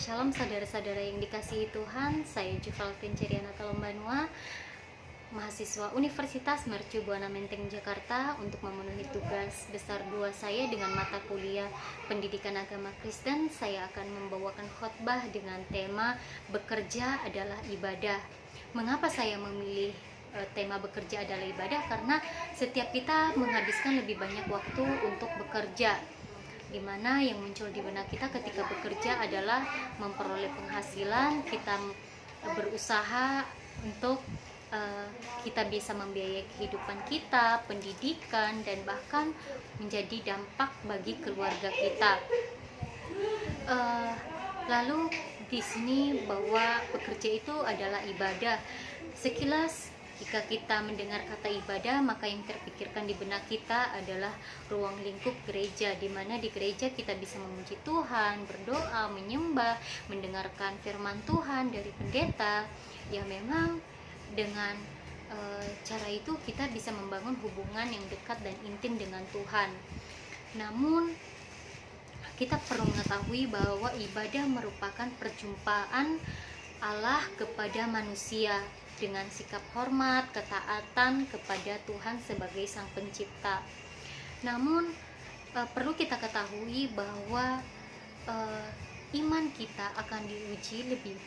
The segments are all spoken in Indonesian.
Shalom saudara-saudara yang dikasihi Tuhan, saya Juvaltin Ceriana Kalombanua, mahasiswa Universitas Mercu Buana Menteng Jakarta, untuk memenuhi tugas besar 2 saya dengan mata kuliah Pendidikan Agama Kristen. Saya akan membawakan khotbah dengan tema bekerja adalah ibadah. Mengapa saya memilih tema bekerja adalah ibadah? Karena setiap kita menghabiskan lebih banyak waktu untuk bekerja, dimana yang muncul di benak kita ketika bekerja adalah memperoleh penghasilan, kita berusaha untuk kita bisa membiayai kehidupan kita, pendidikan, dan bahkan menjadi dampak bagi keluarga kita. Lalu di sini bahwa bekerja itu adalah ibadah. Sekilas jika kita mendengar kata ibadah, maka yang terpikirkan di benak kita adalah ruang lingkup gereja, di mana di gereja kita bisa memuji Tuhan, berdoa, menyembah, mendengarkan firman Tuhan dari pendeta. Ya, memang dengan cara itu kita bisa membangun hubungan yang dekat dan intim dengan Tuhan. Namun kita perlu mengetahui bahwa ibadah merupakan perjumpaan Allah kepada manusia dengan sikap hormat, ketaatan kepada Tuhan sebagai Sang Pencipta. Namun perlu kita ketahui bahwa iman kita akan diuji lebih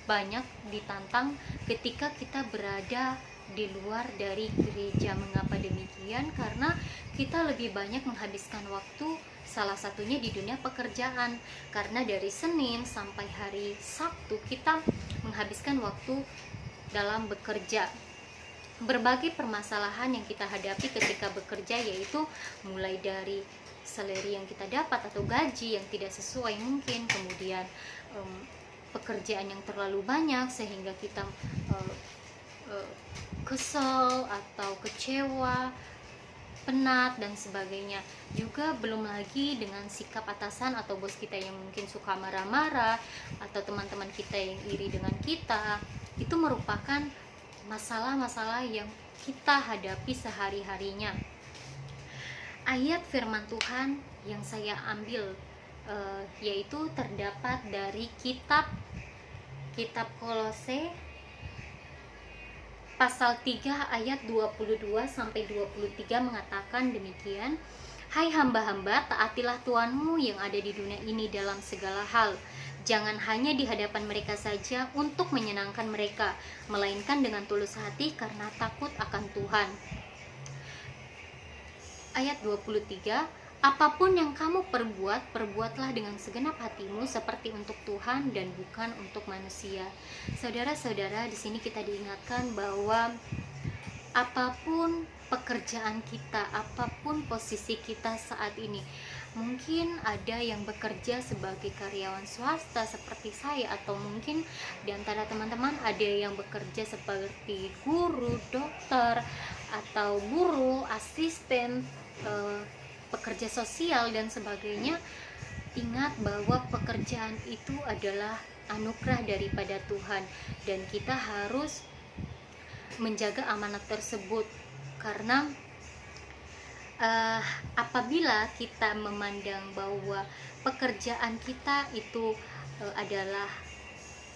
banyak, ditantang ketika kita berada di luar dari gereja. Mengapa demikian? Karena kita lebih banyak menghabiskan waktu, salah satunya di dunia pekerjaan. Karena dari Senin sampai hari Sabtu kita menghabiskan waktu dalam bekerja. Berbagai permasalahan yang kita hadapi ketika bekerja, yaitu mulai dari salary yang kita dapat atau gaji yang tidak sesuai mungkin, kemudian pekerjaan yang terlalu banyak sehingga kita kesel atau kecewa, penat, dan sebagainya. Juga belum lagi dengan sikap atasan atau bos kita yang mungkin suka marah-marah, atau teman-teman kita yang iri dengan kita. Itu merupakan masalah-masalah yang kita hadapi sehari-harinya. Ayat firman Tuhan yang saya ambil yaitu terdapat dari kitab Kolose pasal 3 ayat 22 sampai 23 mengatakan demikian: Hai hamba-hamba, taatilah Tuanmu yang ada di dunia ini dalam segala hal. Jangan hanya di hadapan mereka saja untuk menyenangkan mereka, melainkan dengan tulus hati karena takut akan Tuhan. Ayat 23, apapun yang kamu perbuat, perbuatlah dengan segenap hatimu seperti untuk Tuhan dan bukan untuk manusia. Saudara-saudara, di sini kita diingatkan bahwa apapun pekerjaan kita, apapun posisi kita saat ini, mungkin ada yang bekerja sebagai karyawan swasta seperti saya, atau mungkin di antara teman-teman ada yang bekerja seperti guru, dokter, atau guru, asisten, pekerja sosial, dan sebagainya. Ingat bahwa pekerjaan itu adalah anugerah daripada Tuhan, dan kita harus menjaga amanat tersebut. Karena apabila kita memandang bahwa pekerjaan kita itu adalah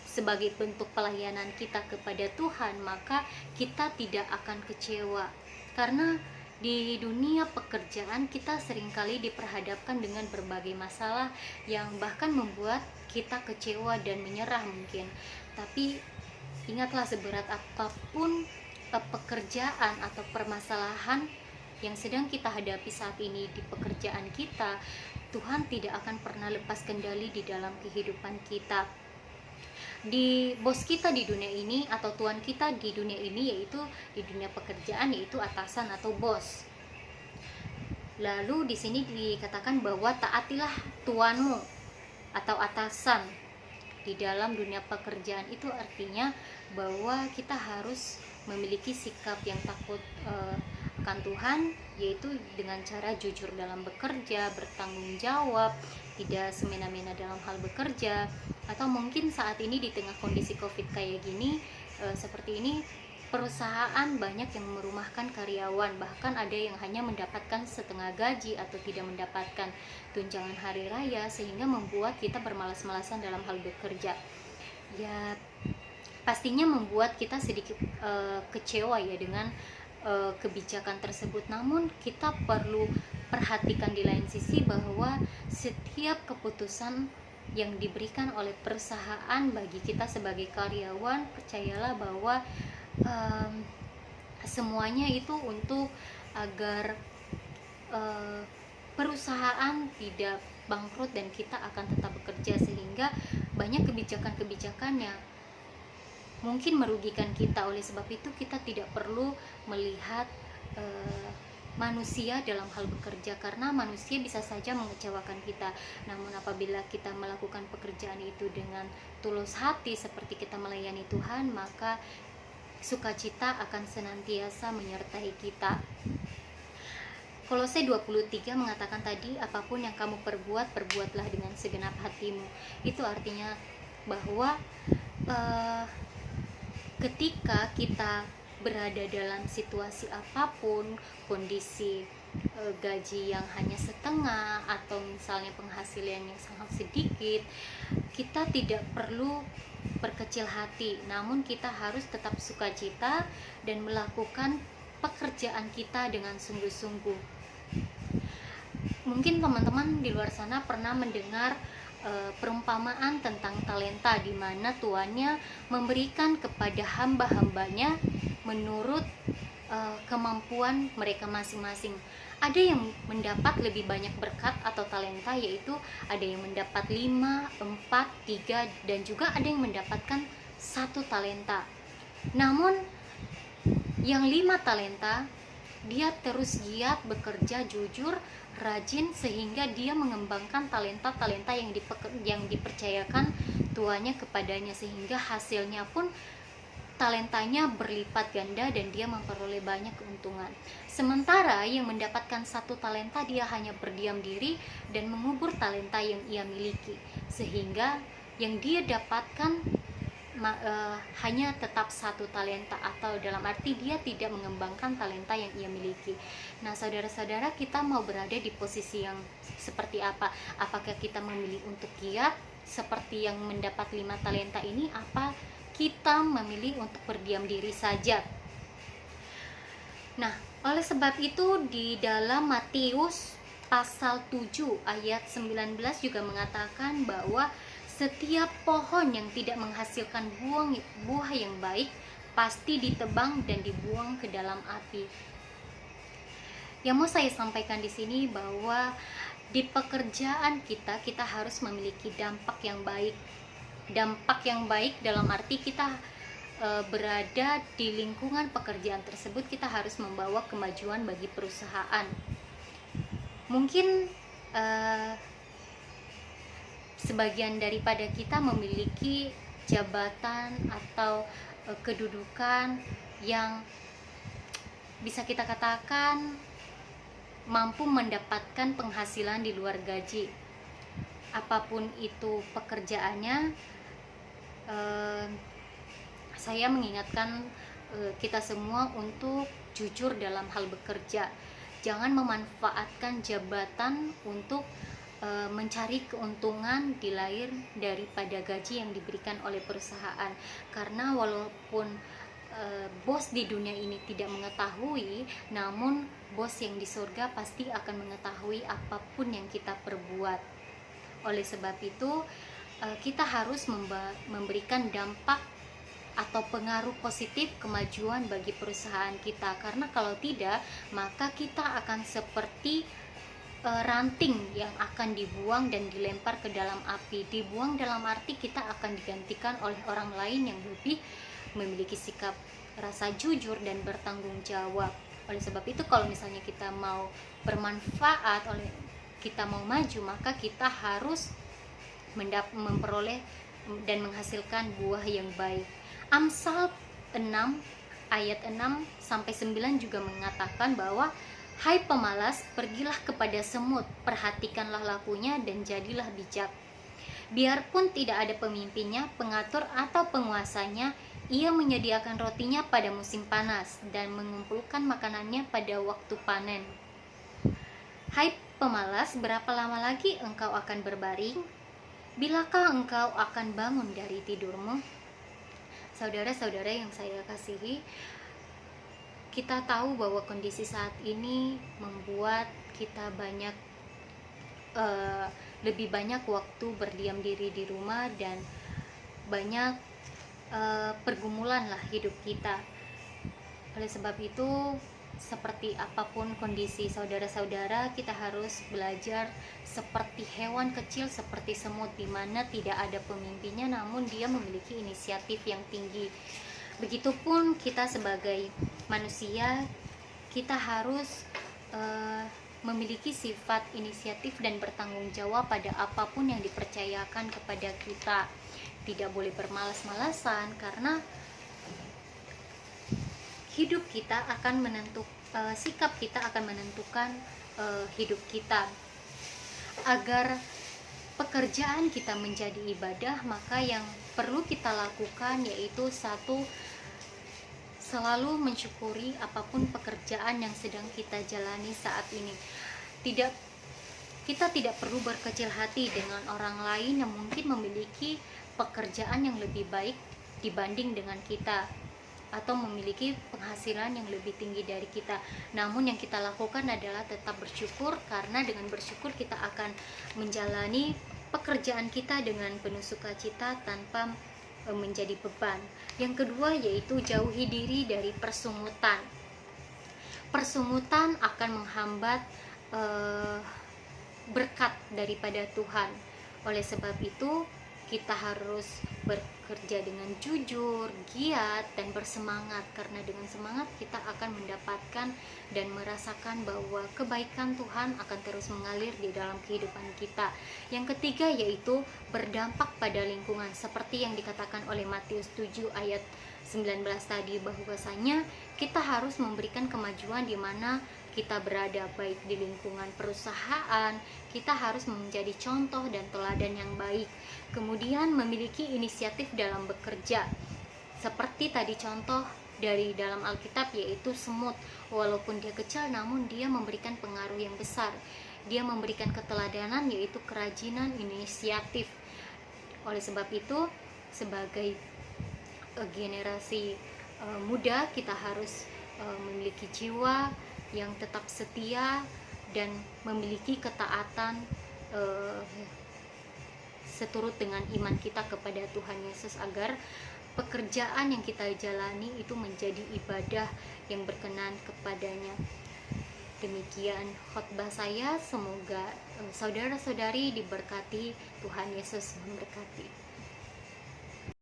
sebagai bentuk pelayanan kita kepada Tuhan, maka kita tidak akan kecewa. Karena di dunia pekerjaan kita seringkali diperhadapkan dengan berbagai masalah yang bahkan membuat kita kecewa dan menyerah mungkin. Tapi ingatlah, seberat apapun pekerjaan atau permasalahan yang sedang kita hadapi saat ini di pekerjaan kita, Tuhan tidak akan pernah lepas kendali di dalam kehidupan kita. Di bos kita di dunia ini atau Tuhan kita di dunia ini, yaitu di dunia pekerjaan, yaitu atasan atau bos. Lalu di sini dikatakan bahwa taatilah Tuanmu atau atasan di dalam dunia pekerjaan. Itu artinya bahwa kita harus memiliki sikap yang takut akan Tuhan, yaitu dengan cara jujur dalam bekerja, bertanggung jawab, tidak semena-mena dalam hal bekerja. Atau mungkin saat ini di tengah kondisi COVID kayak gini, seperti ini, perusahaan banyak yang merumahkan karyawan, bahkan ada yang hanya mendapatkan setengah gaji atau tidak mendapatkan tunjangan hari raya, sehingga membuat kita bermalas-malasan dalam hal bekerja. Ya, pastinya membuat kita sedikit kecewa ya dengan kebijakan tersebut. Namun kita perlu perhatikan di lain sisi bahwa setiap keputusan yang diberikan oleh perusahaan bagi kita sebagai karyawan, percayalah bahwa semuanya itu untuk agar perusahaan tidak bangkrut dan kita akan tetap bekerja, sehingga banyak kebijakan-kebijakan yang mungkin merugikan kita. Oleh sebab itu kita tidak perlu melihat manusia dalam hal bekerja, karena manusia bisa saja mengecewakan kita. Namun apabila kita melakukan pekerjaan itu dengan tulus hati seperti kita melayani Tuhan, maka sukacita akan senantiasa menyertai kita. Kolose 23 mengatakan tadi, apapun yang kamu perbuat, perbuatlah dengan segenap hatimu. Itu artinya bahwa ketika kita berada dalam situasi apapun, kondisi gaji yang hanya setengah atau misalnya penghasilan yang sangat sedikit, kita tidak perlu berkecil hati, namun kita harus tetap sukacita dan melakukan pekerjaan kita dengan sungguh-sungguh. Mungkin teman-teman di luar sana pernah mendengar perumpamaan tentang talenta, di mana tuannya memberikan kepada hamba-hambanya menurut kemampuan mereka masing-masing. Ada yang mendapat lebih banyak berkat atau talenta, yaitu ada yang mendapat 5, 4, 3, dan juga ada yang mendapatkan 1 talenta. Namun yang 5 talenta, dia terus giat bekerja, jujur, rajin, sehingga dia mengembangkan talenta-talenta yang dipercayakan tuannya kepadanya, sehingga hasilnya pun talentanya berlipat ganda dan dia memperoleh banyak keuntungan. Sementara yang mendapatkan 1 talenta, dia hanya berdiam diri dan mengubur talenta yang ia miliki, sehingga yang dia dapatkan hanya tetap 1 talenta, atau dalam arti dia tidak mengembangkan talenta yang ia miliki. Nah, saudara-saudara, kita mau berada di posisi yang seperti apa? Apakah kita memilih untuk giat seperti yang mendapat 5 talenta ini, apa kita memilih untuk berdiam diri saja? Nah, oleh sebab itu di dalam Matius pasal 7 ayat 19 juga mengatakan bahwa setiap pohon yang tidak menghasilkan buah yang baik pasti ditebang dan dibuang ke dalam api. Yang mau saya sampaikan di sini bahwa di pekerjaan kita harus memiliki dampak yang baik. Dampak yang baik dalam arti kita berada di lingkungan pekerjaan tersebut, kita harus membawa kemajuan bagi perusahaan. Mungkin sebagian daripada kita memiliki jabatan atau kedudukan yang bisa kita katakan mampu mendapatkan penghasilan di luar gaji. Apapun itu pekerjaannya, saya mengingatkan kita semua untuk jujur dalam hal bekerja. Jangan memanfaatkan jabatan untuk mencari keuntungan di lain daripada gaji yang diberikan oleh perusahaan. Karena walaupun bos di dunia ini tidak mengetahui, namun bos yang di surga pasti akan mengetahui apapun yang kita perbuat. Oleh sebab itu kita harus memberikan dampak atau pengaruh positif kemajuan bagi perusahaan kita, karena kalau tidak, maka kita akan seperti ranting yang akan dibuang dan dilempar ke dalam api. Dibuang dalam arti kita akan digantikan oleh orang lain yang lebih memiliki sikap rasa jujur dan bertanggung jawab. Oleh sebab itu, kalau misalnya kita mau bermanfaat, kita mau maju, maka kita harus memperoleh dan menghasilkan buah yang baik. Amsal 6 ayat 6 sampai 9 juga mengatakan bahwa hai pemalas, pergilah kepada semut, perhatikanlah lakunya dan jadilah bijak. Biarpun tidak ada pemimpinnya, pengatur atau penguasanya, Ia menyediakan rotinya pada musim panas dan mengumpulkan makanannya pada waktu panen. Hai pemalas, berapa lama lagi engkau akan berbaring? Bilakah engkau akan bangun dari tidurmu? Saudara-saudara yang saya kasihi, kita tahu bahwa kondisi saat ini membuat kita lebih banyak waktu berdiam diri di rumah dan banyak pergumulan lah hidup kita. Oleh sebab itu, seperti apapun kondisi saudara-saudara, kita harus belajar seperti hewan kecil, seperti semut, di mana tidak ada pemimpinnya namun dia memiliki inisiatif yang tinggi. Begitupun kita sebagai manusia, kita harus memiliki sifat inisiatif dan bertanggung jawab pada apapun yang dipercayakan kepada kita. Tidak boleh bermalas-malasan, karena hidup kita akan sikap kita akan menentukan hidup kita. Agar pekerjaan kita menjadi ibadah, maka yang perlu kita lakukan yaitu satu, selalu mensyukuri apapun pekerjaan yang sedang kita jalani saat ini. Kita tidak perlu berkecil hati dengan orang lain yang mungkin memiliki pekerjaan yang lebih baik dibanding dengan kita, atau memiliki penghasilan yang lebih tinggi dari kita. Namun yang kita lakukan adalah tetap bersyukur, karena dengan bersyukur kita akan menjalani pekerjaan kita dengan penuh sukacita tanpa menjadi beban. Yang kedua yaitu jauhi diri dari persungutan. Persungutan akan menghambat berkat daripada Tuhan. Oleh sebab itu, kita harus bekerja dengan jujur, giat, dan bersemangat, karena dengan semangat kita akan mendapatkan dan merasakan bahwa kebaikan Tuhan akan terus mengalir di dalam kehidupan kita. Yang ketiga yaitu berdampak pada lingkungan, seperti yang dikatakan oleh Matius 7 ayat 19 tadi, bahwasanya kita harus memberikan kemajuan di mana kita berada, baik di lingkungan perusahaan. Kita harus menjadi contoh dan teladan yang baik. Kemudian memiliki inisiatif dalam bekerja, seperti tadi contoh dari dalam Alkitab yaitu semut. Walaupun dia kecil namun dia memberikan pengaruh yang besar. Dia memberikan keteladanan yaitu kerajinan, inisiatif. Oleh sebab itu, sebagai generasi muda, kita harus memiliki jiwa yang tetap setia dan memiliki ketaatan seturut dengan iman kita kepada Tuhan Yesus, agar pekerjaan yang kita jalani itu menjadi ibadah yang berkenan kepadanya. Demikian khotbah saya, semoga saudara-saudari diberkati. Tuhan Yesus memberkati.